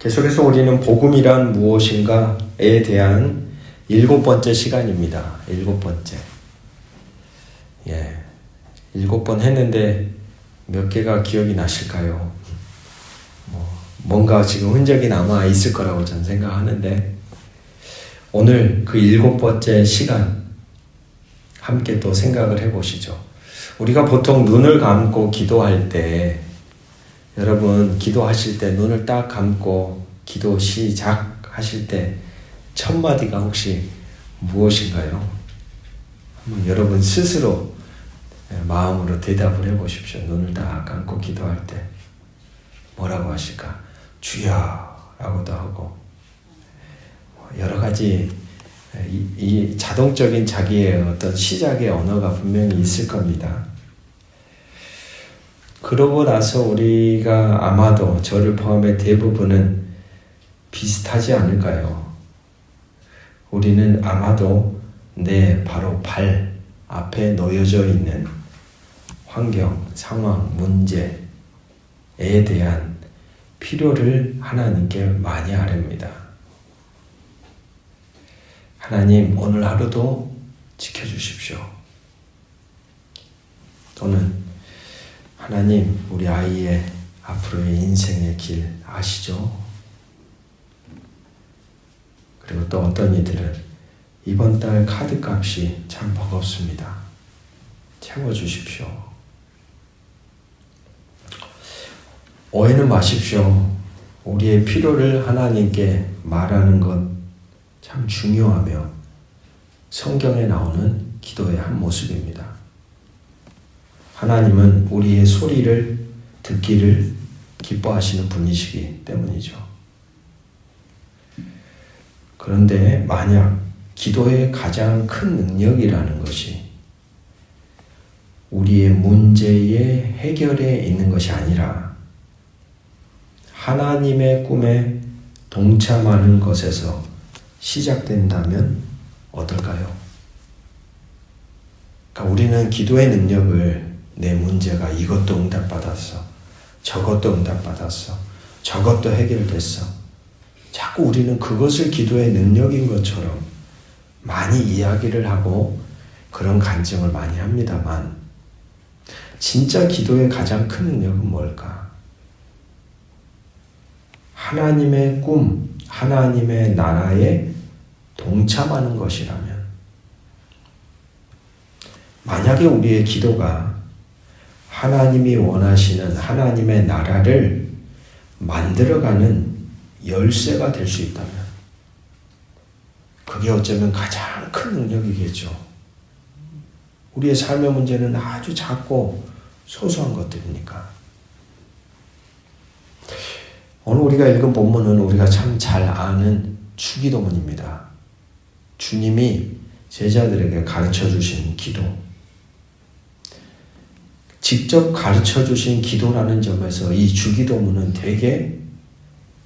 계속해서 우리는 복음이란 무엇인가에 대한 7번째 시간입니다. 7번째. 7번 했는데 몇 개가 기억이 나실까요? 뭔가 지금 흔적이 남아 있을 거라고 저는 생각하는데, 오늘 그 7번째 시간 함께 또 생각을 해보시죠. 우리가 보통 눈을 감고 기도할 때, 여러분 기도하실 때 눈을 딱 감고 기도 시작하실 때 첫 마디가 혹시 무엇인가요? 한번 여러분 스스로 마음으로 대답을 해보십시오. 눈을 딱 감고 기도할 때 뭐라고 하실까? 주여 라고도 하고, 여러 가지 이 자동적인 자기의 어떤 시작의 언어가 분명히 있을 겁니다. 그러고 나서 우리가 아마도 저를 포함해 대부분은 비슷하지 않을까요? 우리는 아마도 내 바로 발 앞에 놓여져 있는 환경, 상황, 문제에 대한 필요를 하나님께 많이 아뢰입니다. 하나님, 오늘 하루도 지켜주십시오. 또는 하나님, 우리 아이의 앞으로의 인생의 길 아시죠? 그리고 또 어떤 이들은 이번 달 카드값이 참 버겁습니다. 채워주십시오. 오해는 마십시오. 우리의 필요를 하나님께 말하는 것 참 중요하며 성경에 나오는 기도의 한 모습입니다. 하나님은 우리의 소리를 듣기를 기뻐하시는 분이시기 때문이죠. 그런데 만약 기도의 가장 큰 능력이라는 것이 우리의 문제의 해결에 있는 것이 아니라 하나님의 꿈에 동참하는 것에서 시작된다면 어떨까요? 그러니까 우리는 기도의 능력을 내 문제가 이것도 응답받았어, 저것도 응답받았어, 저것도 해결됐어, 자꾸 우리는 그것을 기도의 능력인 것처럼 많이 이야기를 하고 그런 간증을 많이 합니다만, 진짜 기도의 가장 큰 능력은 뭘까? 하나님의 꿈, 하나님의 나라에 동참하는 것이라면, 만약에 우리의 기도가 하나님이 원하시는 하나님의 나라를 만들어가는 열쇠가 될 수 있다면, 그게 어쩌면 가장 큰 능력이겠죠. 우리의 삶의 문제는 아주 작고 소소한 것들이니까. 오늘 우리가 읽은 본문은 우리가 참 잘 아는 주기도문입니다. 주님이 제자들에게 가르쳐 주신 기도, 직접 가르쳐 주신 기도라는 점에서 이 주기도문은 되게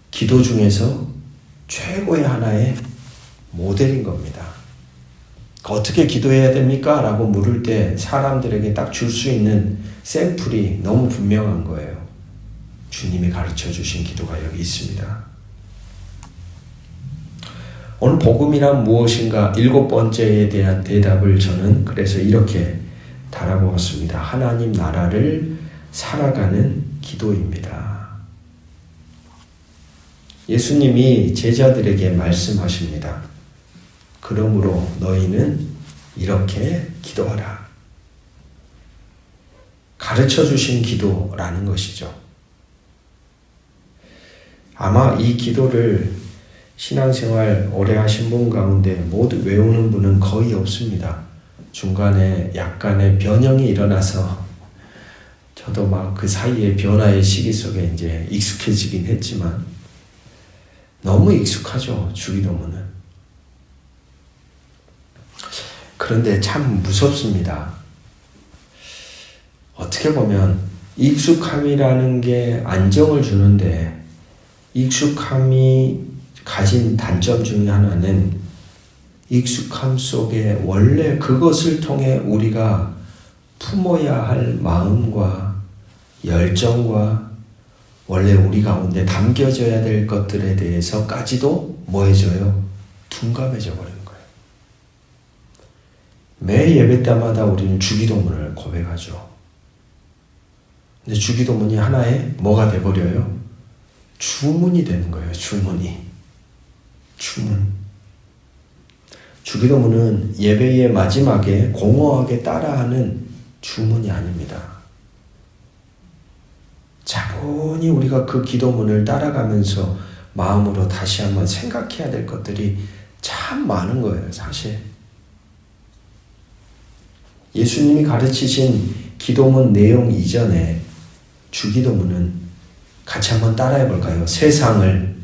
기도 중에서 최고의 하나의 모델인 겁니다. 어떻게 기도해야 됩니까? 라고 물을 때 사람들에게 딱 줄 수 있는 샘플이 너무 분명한 거예요. 주님이 가르쳐 주신 기도가 여기 있습니다. 오늘 복음이란 무엇인가 7번째에 대한 대답을 저는 그래서 이렇게 달아보았습니다. 하나님 나라를 살아가는 기도입니다. 예수님이 제자들에게 말씀하십니다. 그러므로 너희는 이렇게 기도하라. 가르쳐 주신 기도라는 것이죠. 아마 이 기도를 신앙생활 오래 하신 분 가운데 모두 외우는 분은 거의 없습니다. 중간에 약간의 변형이 일어나서 저도 막 그 사이에 변화의 시기 속에 이제 익숙해지긴 했지만, 너무 익숙하죠, 주기도문은. 그런데 참 무섭습니다. 어떻게 보면 익숙함이라는 게 안정을 주는데, 익숙함이 가진 단점 중에 하나는 익숙함 속에 원래 그것을 통해 우리가 품어야 할 마음과 열정과 원래 우리 가운데 담겨져야 될 것들에 대해서까지도 뭐 해줘요? 둔감해져 버리는 거예요. 매 예배 때마다 우리는 주기도문을 고백하죠. 근데 주기도문이 하나의 뭐가 돼버려요? 주문이 되는 거예요. 주문. 주기도문은 예배의 마지막에 공허하게 따라하는 주문이 아닙니다. 차분히 우리가 그 기도문을 따라가면서 마음으로 다시 한번 생각해야 될 것들이 참 많은 거예요, 사실. 예수님이 가르치신 기도문 내용 이전에 주기도문은 같이 한번 따라해 볼까요? 세상을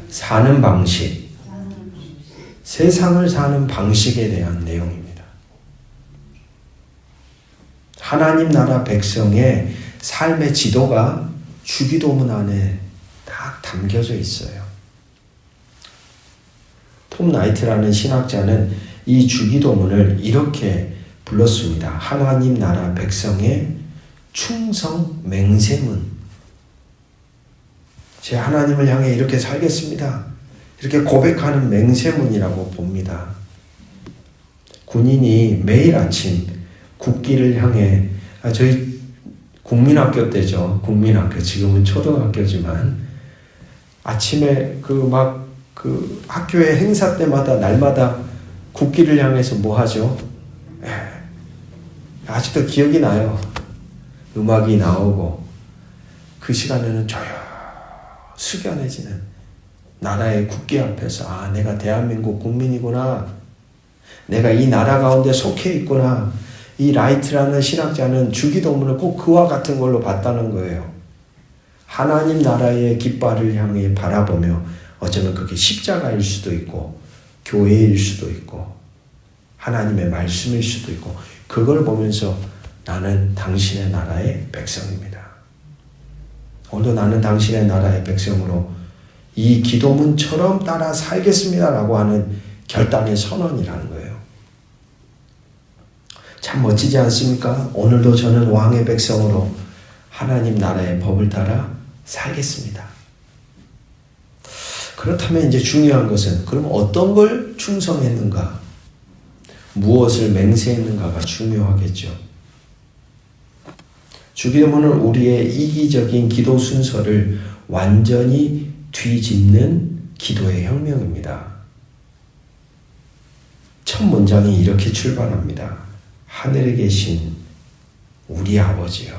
사는 방식. 세상을 사는 방식에 대한 내용입니다. 하나님 나라 백성의 삶의 지도가 주기도문 안에 딱 담겨져 있어요. 톰 나이트라는 신학자는 이 주기도문을 이렇게 불렀습니다. 하나님 나라 백성의 충성 맹세문. 제 하나님을 향해 이렇게 살겠습니다. 이렇게 고백하는 맹세문이라고 봅니다. 군인이 매일 아침 국기를 향해, 저희 국민학교 때죠. 국민학교. 지금은 초등학교지만 아침에 그 학교의 행사 때마다 날마다 국기를 향해서 뭐 하죠? 아직도 기억이 나요. 음악이 나오고 그 시간에는 숙연해지는 나라의 국기 앞에서 내가 대한민국 국민이구나. 내가 이 나라 가운데 속해 있구나. 이 라이트라는 신학자는 주기도문을 꼭 그와 같은 걸로 봤다는 거예요. 하나님 나라의 깃발을 향해 바라보며 어쩌면 그게 십자가일 수도 있고 교회일 수도 있고 하나님의 말씀일 수도 있고 그걸 보면서 나는 당신의 나라의 백성입니다. 오늘도 나는 당신의 나라의 백성으로 이 기도문처럼 따라 살겠습니다라고 하는 결단의 선언이라는 거예요. 참 멋지지 않습니까? 오늘도 저는 왕의 백성으로 하나님 나라의 법을 따라 살겠습니다. 그렇다면 이제 중요한 것은 그럼 어떤 걸 충성했는가? 무엇을 맹세했는가가 중요하겠죠. 주기도문은 우리의 이기적인 기도 순서를 완전히 뒤집는 기도의 혁명입니다. 첫 문장이 이렇게 출발합니다. 하늘에 계신 우리 아버지여.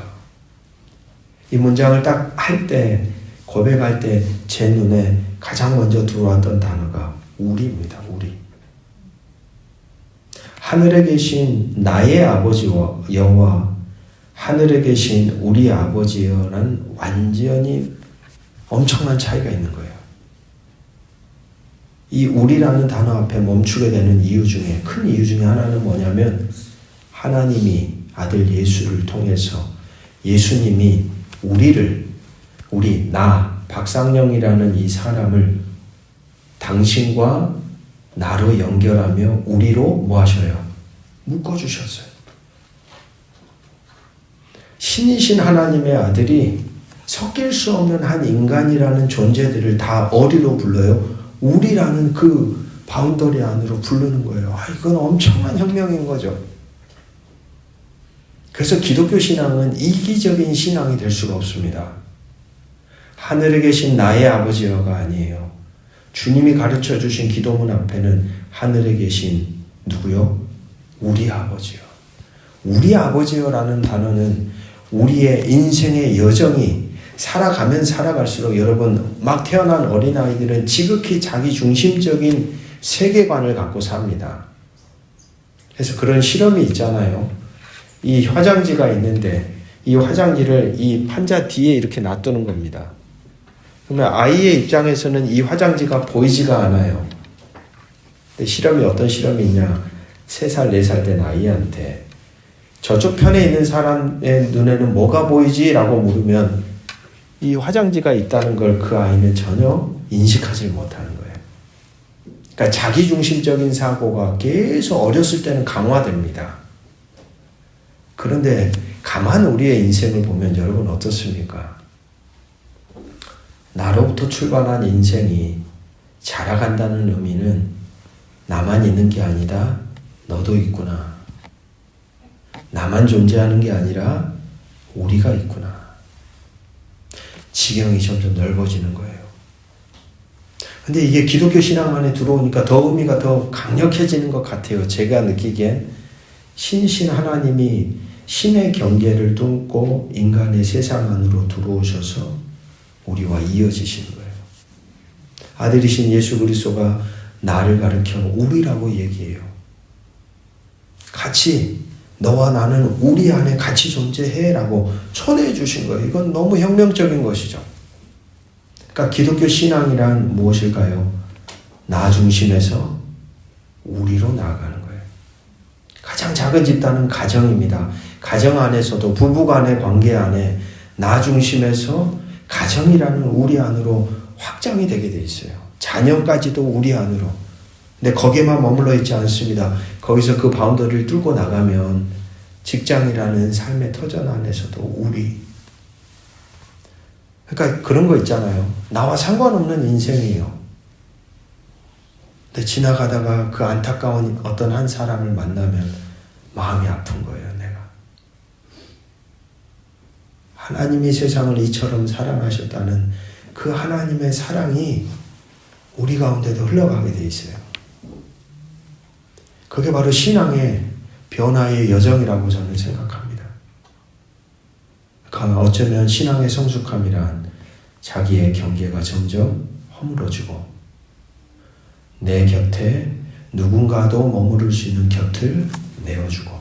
이 문장을 딱 할 때, 고백할 때 제 눈에 가장 먼저 들어왔던 단어가 우리입니다. 우리. 하늘에 계신 나의 아버지와 여호와, 하늘에 계신 우리 아버지여라는 완전히 엄청난 차이가 있는 거예요. 이 우리라는 단어 앞에 멈추게 되는 이유 중에 큰 이유 중에 하나는 뭐냐면 하나님이 아들 예수를 통해서 예수님이 나 박상영이라는 이 사람을 당신과 나로 연결하며 우리로 뭐 하셔요? 묶어주셨어요. 신이신 하나님의 아들이 섞일 수 없는 한 인간이라는 존재들을 다 어디로 불러요? 우리라는 그 바운더리 안으로 부르는 거예요. 이건 엄청난 혁명인 거죠. 그래서 기독교 신앙은 이기적인 신앙이 될 수가 없습니다. 하늘에 계신 나의 아버지여가 아니에요. 주님이 가르쳐 주신 기도문 앞에는 하늘에 계신 누구요? 우리 아버지여. 우리 아버지여라는 단어는 우리의 인생의 여정이 살아가면 살아갈수록 여러분 막 태어난 어린아이들은 지극히 자기중심적인 세계관을 갖고 삽니다. 그래서 그런 실험이 있잖아요. 이 화장지가 있는데 이 화장지를 이 판자 뒤에 이렇게 놔두는 겁니다. 그러면 아이의 입장에서는 이 화장지가 보이지가 않아요. 근데 실험이 어떤 실험이 있냐? 3살, 4살 된 아이한테 저쪽 편에 있는 사람의 눈에는 뭐가 보이지? 라고 물으면 이 화장지가 있다는 걸 그 아이는 전혀 인식하지 못하는 거예요. 그러니까 자기중심적인 사고가 계속 어렸을 때는 강화됩니다. 그런데 가만 우리의 인생을 보면 여러분 어떻습니까? 나로부터 출발한 인생이 자라간다는 의미는 나만 있는 게 아니다. 너도 있구나. 나만 존재하는 게 아니라 우리가 있구나. 지경이 점점 넓어지는 거예요. 근데 이게 기독교 신앙 안에 들어오니까 더 의미가 더 강력해지는 것 같아요. 제가 느끼기엔 신신 하나님이 신의 경계를 뚫고 인간의 세상 안으로 들어오셔서 우리와 이어지시는 거예요. 아들이신 예수 그리스도가 나를 가르쳐 우리라고 얘기해요. 같이 너와 나는 우리 안에 같이 존재해라고 초대해 주신 거예요. 이건 너무 혁명적인 것이죠. 그러니까 기독교 신앙이란 무엇일까요? 나 중심에서 우리로 나아가는 거예요. 가장 작은 집단은 가정입니다. 가정 안에서도 부부 간의 관계 안에 나 중심에서 가정이라는 우리 안으로 확장이 되게 돼 있어요. 자녀까지도 우리 안으로. 근데 거기에만 머물러 있지 않습니다. 거기서 그 바운더리를 뚫고 나가면 직장이라는 삶의 터전 안에서도 우리. 그러니까 그런 거 있잖아요. 나와 상관없는 인생이에요. 근데 지나가다가 그 안타까운 어떤 한 사람을 만나면 마음이 아픈 거예요, 내가. 하나님이 세상을 이처럼 사랑하셨다는 그 하나님의 사랑이 우리 가운데도 흘러가게 돼 있어요. 그게 바로 신앙의 변화의 여정이라고 저는 생각합니다. 어쩌면 신앙의 성숙함이란 자기의 경계가 점점 허물어지고 내 곁에 누군가도 머무를 수 있는 곁을 내어주고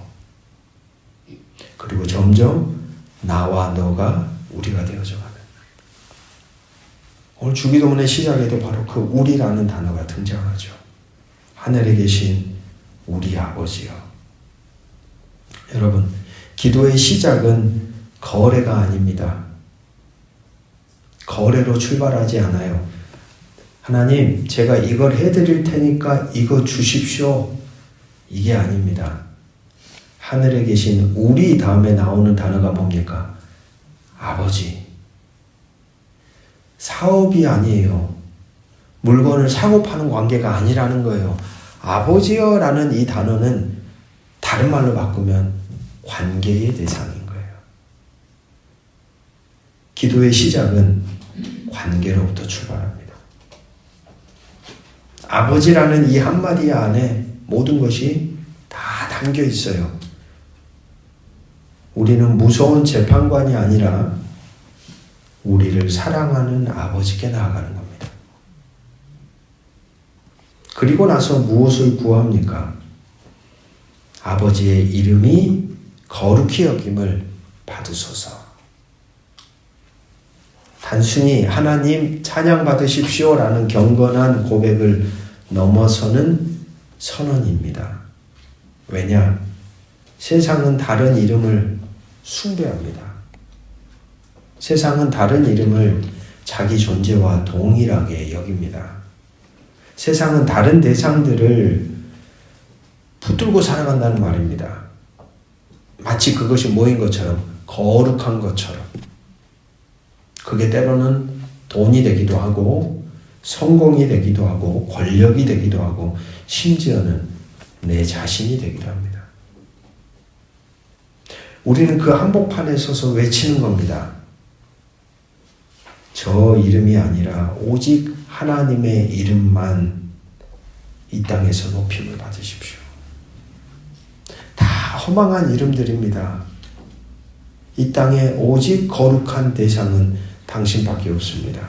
그리고 점점 나와 너가 우리가 되어져가는. 오늘 주기도문의 시작에도 바로 그 우리라는 단어가 등장하죠. 하늘에 계신 우리 아버지요. 여러분, 기도의 시작은 거래가 아닙니다. 거래로 출발하지 않아요. 하나님, 제가 이걸 해드릴 테니까 이거 주십시오. 이게 아닙니다. 하늘에 계신 우리 다음에 나오는 단어가 뭡니까? 아버지. 사업이 아니에요. 물건을 사고 파는 관계가 아니라는 거예요. 아버지여 라는 이 단어는 다른 말로 바꾸면 관계의 대상인 거예요. 기도의 시작은 관계로부터 출발합니다. 아버지라는 이 한마디 안에 모든 것이 다 담겨 있어요. 우리는 무서운 재판관이 아니라 우리를 사랑하는 아버지께 나아가는 겁니다. 그리고 나서 무엇을 구합니까? 아버지의 이름이 거룩히 여김을 받으소서. 단순히 하나님 찬양 받으십시오 라는 경건한 고백을 넘어서는 선언입니다. 왜냐? 세상은 다른 이름을 숭배합니다. 세상은 다른 이름을 자기 존재와 동일하게 여깁니다. 세상은 다른 대상들을 붙들고 살아간다는 말입니다. 마치 그것이 뭐인 것처럼, 거룩한 것처럼. 그게 때로는 돈이 되기도 하고 성공이 되기도 하고 권력이 되기도 하고 심지어는 내 자신이 되기도 합니다. 우리는 그 한복판에 서서 외치는 겁니다. 저 이름이 아니라 오직 하나님의 이름만 이 땅에서 높임을 받으십시오. 다 허망한 이름들입니다. 이 땅에 오직 거룩한 대상은 당신밖에 없습니다.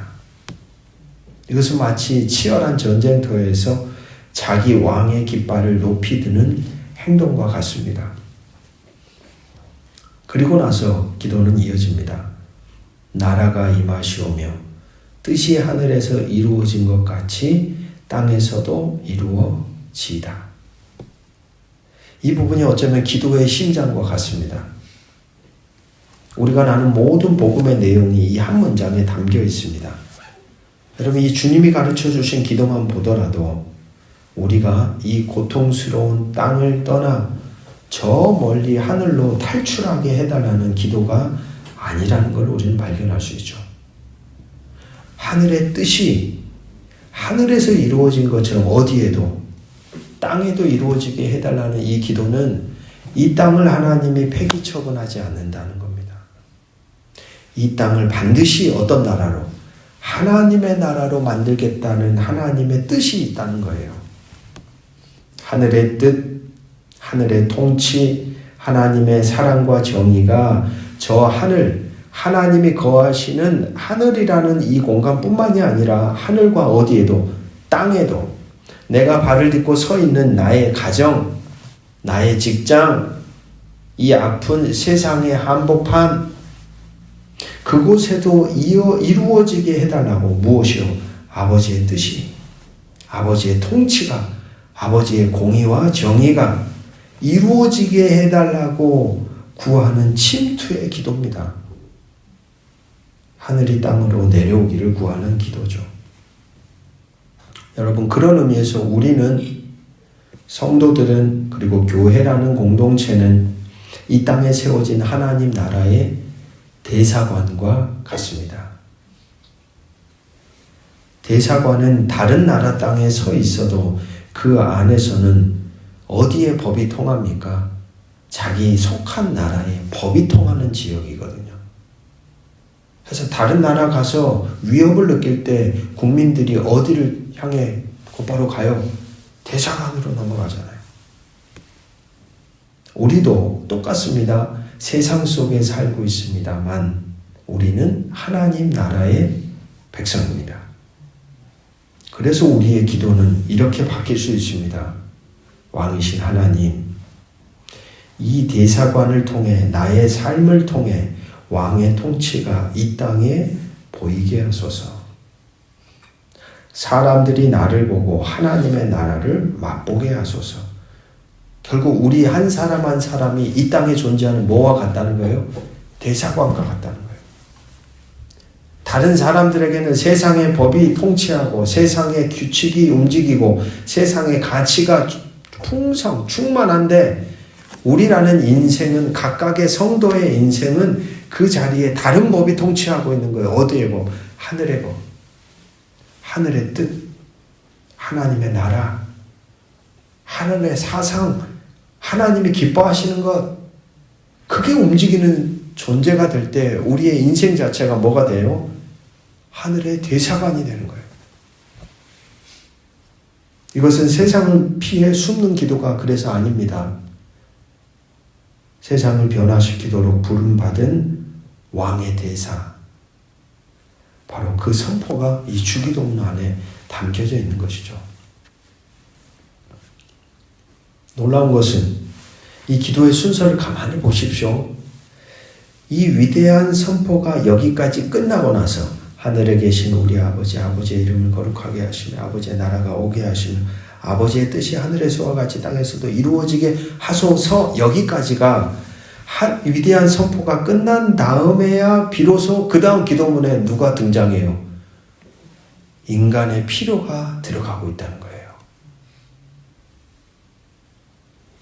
이것은 마치 치열한 전쟁터에서 자기 왕의 깃발을 높이 드는 행동과 같습니다. 그리고 나서 기도는 이어집니다. 나라가 임하시오며 뜻이 하늘에서 이루어진 것 같이 땅에서도 이루어지이다. 이 부분이 어쩌면 기도의 심장과 같습니다. 우리가 나눈 모든 복음의 내용이 이 한 문장에 담겨 있습니다. 여러분, 이 주님이 가르쳐 주신 기도만 보더라도 우리가 이 고통스러운 땅을 떠나 저 멀리 하늘로 탈출하게 해달라는 기도가 아니라는 걸 우리는 발견할 수 있죠. 하늘의 뜻이 하늘에서 이루어진 것처럼 어디에도 땅에도 이루어지게 해달라는 이 기도는 이 땅을 하나님이 폐기 처분하지 않는다는 겁니다. 이 땅을 반드시 어떤 나라로? 하나님의 나라로 만들겠다는 하나님의 뜻이 있다는 거예요. 하늘의 뜻, 하늘의 통치, 하나님의 사랑과 정의가 저 하늘, 하나님이 거하시는 하늘이라는 이 공간뿐만이 아니라 하늘과 어디에도, 땅에도, 내가 발을 딛고 서 있는 나의 가정, 나의 직장, 이 아픈 세상의 한복판, 그곳에도 이루어지게 해달라고. 무엇이요? 아버지의 뜻이, 아버지의 통치가, 아버지의 공의와 정의가 이루어지게 해달라고 구하는 침투의 기도입니다. 하늘이 땅으로 내려오기를 구하는 기도죠. 여러분, 그런 의미에서 우리는, 성도들은, 그리고 교회라는 공동체는 이 땅에 세워진 하나님 나라의 대사관과 같습니다. 대사관은 다른 나라 땅에 서 있어도 그 안에서는 어디에 법이 통합니까? 자기 속한 나라에 법이 통하는 지역이거든요. 그래서 다른 나라 가서 위협을 느낄 때 국민들이 어디를 향해 곧바로 가요? 대사관으로 넘어가잖아요. 우리도 똑같습니다. 세상 속에 살고 있습니다만 우리는 하나님 나라의 백성입니다. 그래서 우리의 기도는 이렇게 바뀔 수 있습니다. 왕이신 하나님, 이 대사관을 통해, 나의 삶을 통해 왕의 통치가 이 땅에 보이게 하소서. 사람들이 나를 보고 하나님의 나라를 맛보게 하소서. 결국 우리 한 사람 한 사람이 이 땅에 존재하는 뭐와 같다는 거예요? 대사관과 같다는 거예요. 다른 사람들에게는 세상의 법이 통치하고 세상의 규칙이 움직이고 세상의 가치가 충만한데 우리라는 인생은, 각각의 성도의 인생은 그 자리에 다른 법이 통치하고 있는 거예요. 어디의 법? 하늘의 법. 하늘의 뜻. 하나님의 나라. 하늘의 사상. 하나님이 기뻐하시는 것. 그게 움직이는 존재가 될 때 우리의 인생 자체가 뭐가 돼요? 하늘의 대사관이 되는 거예요. 이것은 세상을 피해 숨는 기도가 그래서 아닙니다. 세상을 변화시키도록 부름받은 왕의 대사. 바로 그 선포가 이 주기도문 안에 담겨져 있는 것이죠. 놀라운 것은 이 기도의 순서를 가만히 보십시오. 이 위대한 선포가 여기까지 끝나고 나서 하늘에 계신 우리 아버지, 아버지의 이름을 거룩하게 하시며 아버지의 나라가 오게 하시며 아버지의 뜻이 하늘에서와 같이 땅에서도 이루어지게 하소서, 여기까지가 위대한 선포가 끝난 다음에야 비로소 그 다음 기도문에 누가 등장해요? 인간의 필요가 들어가고 있다는 거예요.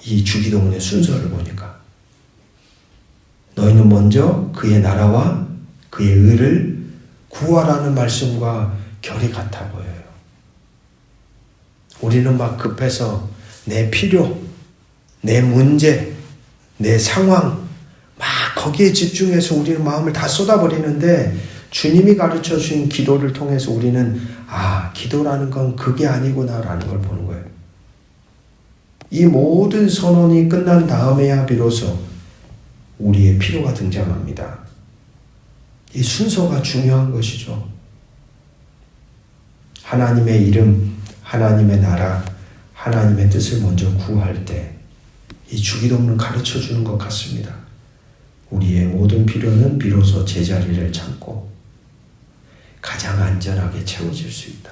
이 주기도문의 순서를 보니까 너희는 먼저 그의 나라와 그의 의를 구하라는 말씀과 결이 같아 보여요. 우리는 막 급해서 내 필요, 내 문제, 내 상황 막 거기에 집중해서 우리는 마음을 다 쏟아버리는데 주님이 가르쳐 주신 기도를 통해서 우리는 기도라는 건 그게 아니구나라는 걸 보는 거예요. 이 모든 선언이 끝난 다음에야 비로소 우리의 필요가 등장합니다. 이 순서가 중요한 것이죠. 하나님의 이름, 하나님의 나라, 하나님의 뜻을 먼저 구할 때 이 주기도문을 가르쳐 주는 것 같습니다. 우리의 모든 필요는 비로소 제자리를 찾고 가장 안전하게 채워질 수 있다.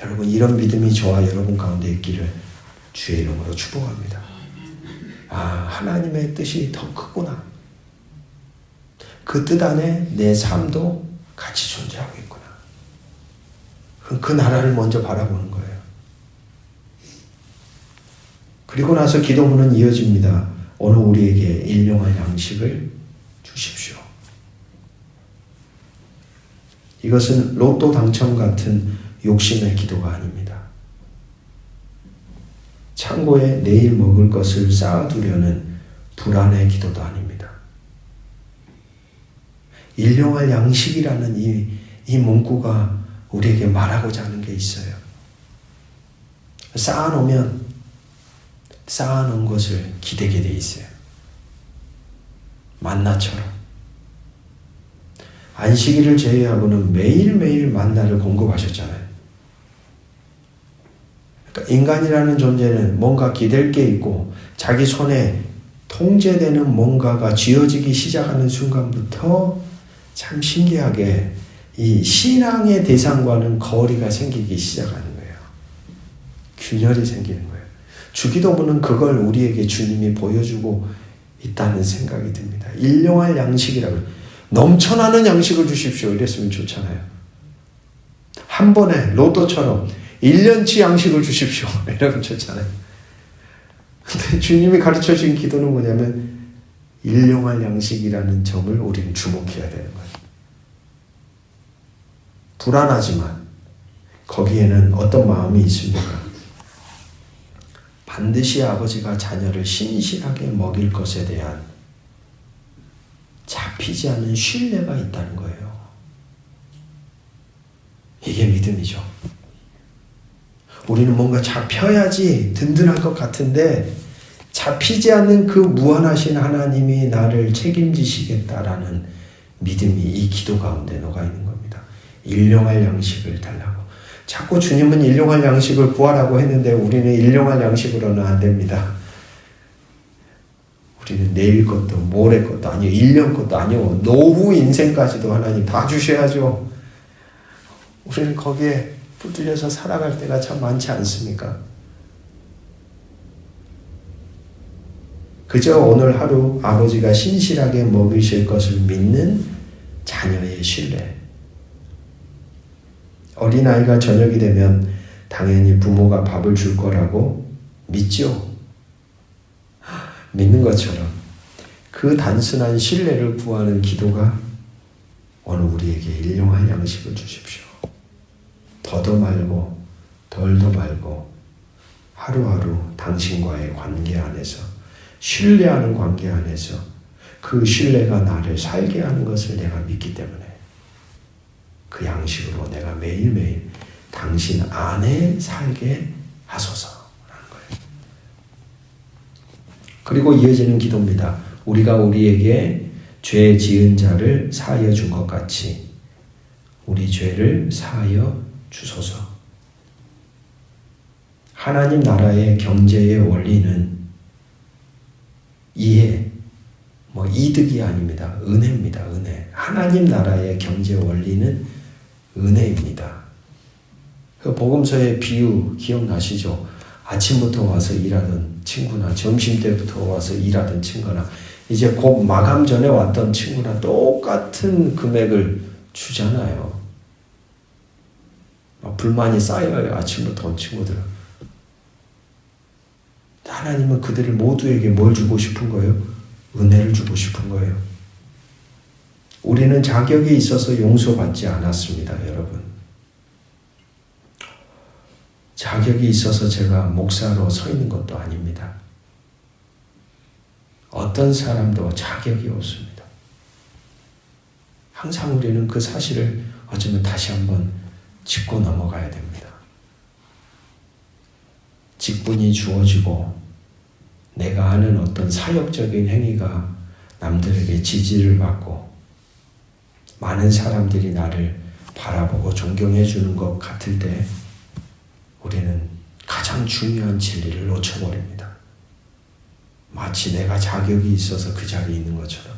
여러분, 이런 믿음이 저와 여러분 가운데 있기를 주의 이름으로 축복합니다. 하나님의 뜻이 더 크구나. 그 뜻 안에 내 삶도 같이 존재하고 있구나. 그 나라를 먼저 바라보는 거예요. 그리고 나서 기도문은 이어집니다. 오늘 우리에게 일용할 양식을 주십시오. 이것은 로또 당첨 같은 욕심의 기도가 아닙니다. 창고에 내일 먹을 것을 쌓아두려는 불안의 기도도 아닙니다. 일용할 양식이라는 이 문구가 우리에게 말하고자 하는 게 있어요. 쌓아놓으면 쌓아놓은 것을 기대게 돼 있어요. 만나처럼. 안식일을 제외하고는 매일매일 만나를 공급하셨잖아요. 그러니까 인간이라는 존재는 뭔가 기댈 게 있고 자기 손에 통제되는 뭔가가 쥐어지기 시작하는 순간부터 참 신기하게 이 신앙의 대상과는 거리가 생기기 시작하는 거예요. 균열이 생기는 거예요. 주기도문은 그걸 우리에게 주님이 보여주고 있다는 생각이 듭니다. 일용할 양식이라고 넘쳐나는 양식을 주십시오. 이랬으면 좋잖아요. 한 번에 로또처럼 1년치 양식을 주십시오. 이러면 좋잖아요. 근데 주님이 가르쳐 주신 기도는 뭐냐면 일용할 양식이라는 점을 우리는 주목해야 되는 거예요. 불안하지만 거기에는 어떤 마음이 있습니까? 반드시 아버지가 자녀를 신실하게 먹일 것에 대한 잡히지 않는 신뢰가 있다는 거예요. 이게 믿음이죠. 우리는 뭔가 잡혀야지 든든할 것 같은데 잡히지 않는 그 무한하신 하나님이 나를 책임지시겠다라는 믿음이 이 기도 가운데 녹아 있는 겁니다. 일용할 양식을 달라고. 자꾸 주님은 일용할 양식을 구하라고 했는데 우리는 일용할 양식으로는 안 됩니다. 우리는 내일 것도 모레 것도 아니요 1년 것도 아니요 노후 인생까지도 하나님 다 주셔야죠. 우리는 거기에 붙들려서 살아갈 때가 참 많지 않습니까? 그저 오늘 하루 아버지가 신실하게 먹이실 것을 믿는 자녀의 신뢰. 어린아이가 저녁이 되면 당연히 부모가 밥을 줄 거라고 믿죠. 믿는 것처럼 그 단순한 신뢰를 구하는 기도가 오늘 우리에게 일용할 양식을 주십시오. 더도 말고 덜도 말고 하루하루 당신과의 관계 안에서 신뢰하는 관계 안에서 그 신뢰가 나를 살게 하는 것을 내가 믿기 때문에 그 양식으로 내가 매일매일 당신 안에 살게 하소서라는 거예요. 그리고 이어지는 기도입니다. 우리가 우리에게 죄 지은 자를 사하여 준 것 같이 우리 죄를 사하여 주소서. 하나님 나라의 경제의 원리는 이해, 이득이 아닙니다. 은혜입니다. 은혜. 하나님 나라의 경제 원리는 은혜입니다. 그 복음서의 비유 기억나시죠? 아침부터 와서 일하던 친구나 점심때부터 와서 일하던 친구나 이제 곧 마감 전에 왔던 친구나 똑같은 금액을 주잖아요. 불만이 쌓여요. 아침부터 온 친구들. 하나님은 그들을 모두에게 뭘 주고 싶은 거예요? 은혜를 주고 싶은 거예요. 우리는 자격이 있어서 용서받지 않았습니다, 여러분. 자격이 있어서 제가 목사로 서 있는 것도 아닙니다. 어떤 사람도 자격이 없습니다. 항상 우리는 그 사실을 어쩌면 다시 한번 짚고 넘어가야 됩니다. 직분이 주어지고 내가 하는 어떤 사역적인 행위가 남들에게 지지를 받고 많은 사람들이 나를 바라보고 존경해 주는 것 같을 때 우리는 가장 중요한 진리를 놓쳐버립니다. 마치 내가 자격이 있어서 그 자리에 있는 것처럼.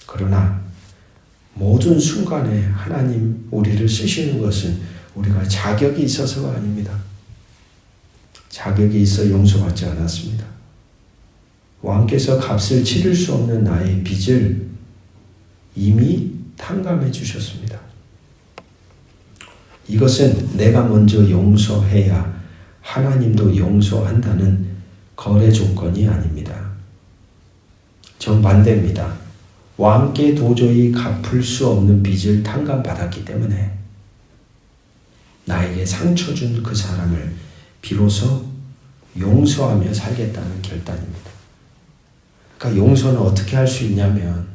그러나 모든 순간에 하나님 우리를 쓰시는 것은 우리가 자격이 있어서가 아닙니다. 자격이 있어 용서받지 않았습니다. 왕께서 값을 치를 수 없는 나의 빚을 이미 탕감해 주셨습니다. 이것은 내가 먼저 용서해야 하나님도 용서한다는 거래 조건이 아닙니다. 정반대입니다. 왕께 도저히 갚을 수 없는 빚을 탕감받았기 때문에 나에게 상처 준 그 사람을 비로소 용서하며 살겠다는 결단입니다. 그러니까 용서는 어떻게 할 수 있냐면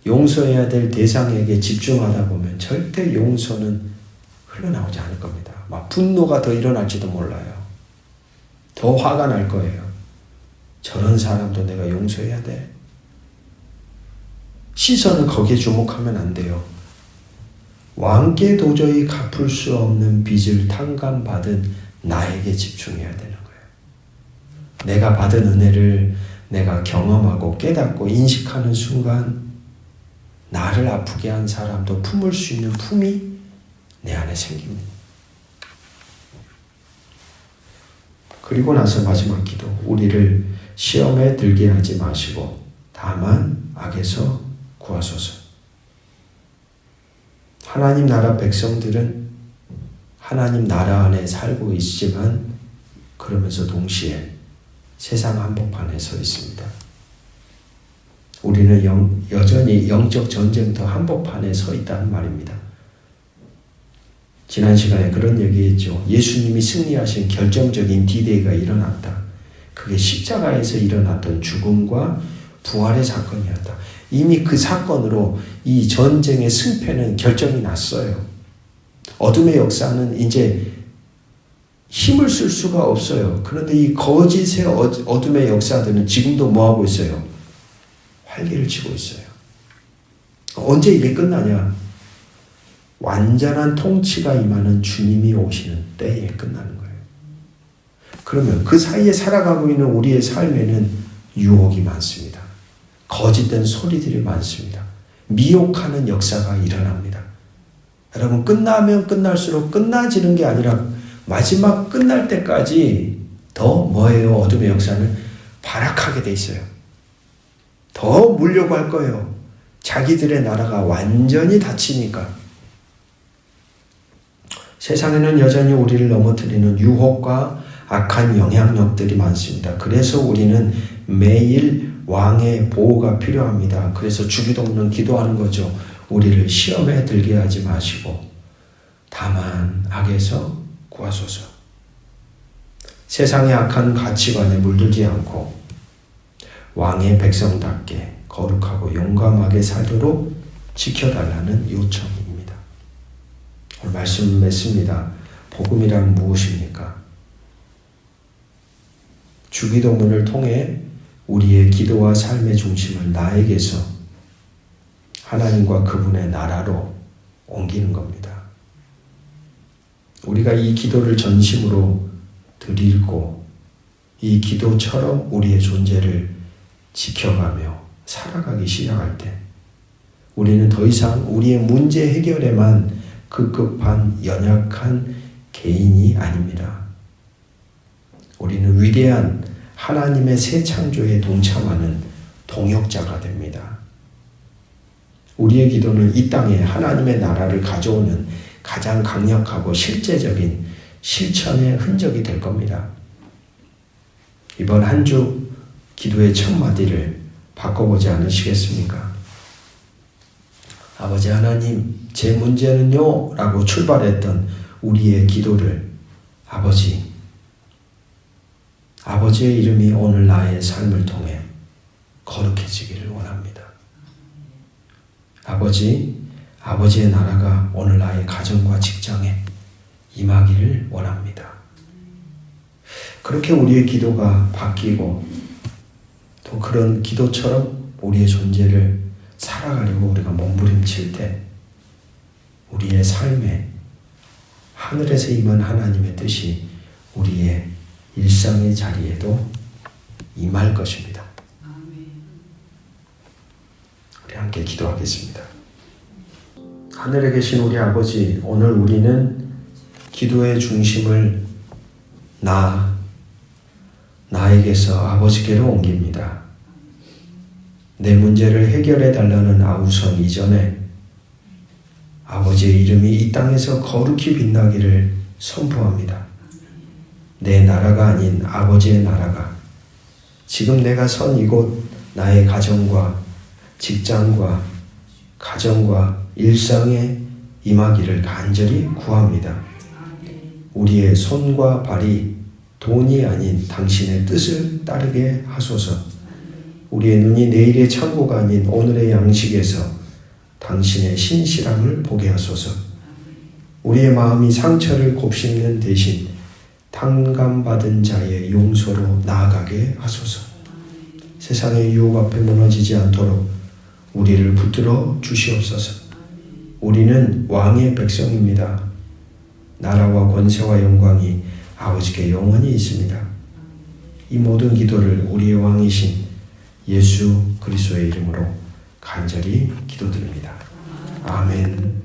용서해야 될 대상에게 집중하다 보면 절대 용서는 흘러나오지 않을 겁니다. 막 분노가 더 일어날지도 몰라요. 더 화가 날 거예요. 저런 사람도 내가 용서해야 돼. 시선을 거기에 주목하면 안 돼요. 왕께 도저히 갚을 수 없는 빚을 탕감받은 나에게 집중해야 되는 거예요. 내가 받은 은혜를 내가 경험하고 깨닫고 인식하는 순간 나를 아프게 한 사람도 품을 수 있는 품이 내 안에 생깁니다. 그리고 나서 마지막 기도. 우리를 시험에 들게 하지 마시고 다만 악에서 구하소서. 하나님 나라 백성들은 하나님 나라 안에 살고 있지만 그러면서 동시에 세상 한복판에 서 있습니다. 우리는 여전히 영적 전쟁터 한복판에 서 있다는 말입니다. 지난 시간에 그런 얘기했죠. 예수님이 승리하신 결정적인 D-Day가 일어났다. 그게 십자가에서 일어났던 죽음과 부활의 사건이었다. 이미 그 사건으로 이 전쟁의 승패는 결정이 났어요. 어둠의 역사는 이제 힘을 쓸 수가 없어요. 그런데 이 거짓의 어둠의 역사들은 지금도 뭐하고 있어요? 활기를 치고 있어요. 언제 이게 끝나냐? 완전한 통치가 임하는 주님이 오시는 때에 끝나는 거예요. 그러면 그 사이에 살아가고 있는 우리의 삶에는 유혹이 많습니다. 거짓된 소리들이 많습니다. 미혹하는 역사가 일어납니다. 여러분, 끝나면 끝날수록 끝나지는 게 아니라 마지막 끝날 때까지 더 뭐예요? 어둠의 역사는 발악하게 돼 있어요. 더 물려고 할 거예요. 자기들의 나라가 완전히 닫히니까. 세상에는 여전히 우리를 넘어뜨리는 유혹과 악한 영향력들이 많습니다. 그래서 우리는 매일 왕의 보호가 필요합니다. 그래서 주기도문은 기도하는 거죠. 우리를 시험에 들게 하지 마시고 다만 악에서 구하소서. 세상의 악한 가치관에 물들지 않고 왕의 백성답게 거룩하고 용감하게 살도록 지켜달라는 요청입니다. 오늘 말씀 맺습니다. 복음이란 무엇입니까? 주기도문을 통해 우리의 기도와 삶의 중심을 나에게서 하나님과 그분의 나라로 옮기는 겁니다. 우리가 이 기도를 전심으로 드리고 이 기도처럼 우리의 존재를 지켜가며 살아가기 시작할 때 우리는 더 이상 우리의 문제 해결에만 급급한 연약한 개인이 아닙니다. 우리는 위대한 하나님의 새 창조에 동참하는 동역자가 됩니다. 우리의 기도는 이 땅에 하나님의 나라를 가져오는 가장 강력하고 실제적인 실천의 흔적이 될 겁니다. 이번 한 주 기도의 첫 마디를 바꿔보지 않으시겠습니까? 아버지 하나님, 제 문제는요 라고 출발했던 우리의 기도를 아버지의 이름이 오늘 나의 삶을 통해 거룩해지기를 원합니다. 아버지의 나라가 오늘 나의 가정과 직장에 임하기를 원합니다. 그렇게 우리의 기도가 바뀌고 또 그런 기도처럼 우리의 존재를 살아가려고 우리가 몸부림칠 때 우리의 삶에 하늘에서 임한 하나님의 뜻이 우리의 일상의 자리에도 임할 것입니다. 우리 함께 기도하겠습니다. 하늘에 계신 우리 아버지, 오늘 우리는 기도의 중심을 나에게서 아버지께로 옮깁니다. 내 문제를 해결해 달라는 아우성 이전에 아버지의 이름이 이 땅에서 거룩히 빛나기를 선포합니다. 내 나라가 아닌 아버지의 나라가 지금 내가 선 이곳 나의 가정과 직장과 가정과 일상에 임하기를 간절히 구합니다. 우리의 손과 발이 돈이 아닌 당신의 뜻을 따르게 하소서. 우리의 눈이 내일의 창고가 아닌 오늘의 양식에서 당신의 신실함을 보게 하소서. 우리의 마음이 상처를 곱씹는 대신 탕감받은 자의 용서로 나아가게 하소서. 세상의 유혹 앞에 무너지지 않도록 우리를 붙들어 주시옵소서. 우리는 왕의 백성입니다. 나라와 권세와 영광이 아버지께 영원히 있습니다. 이 모든 기도를 우리의 왕이신 예수 그리스도의 이름으로 간절히 기도드립니다. 아멘.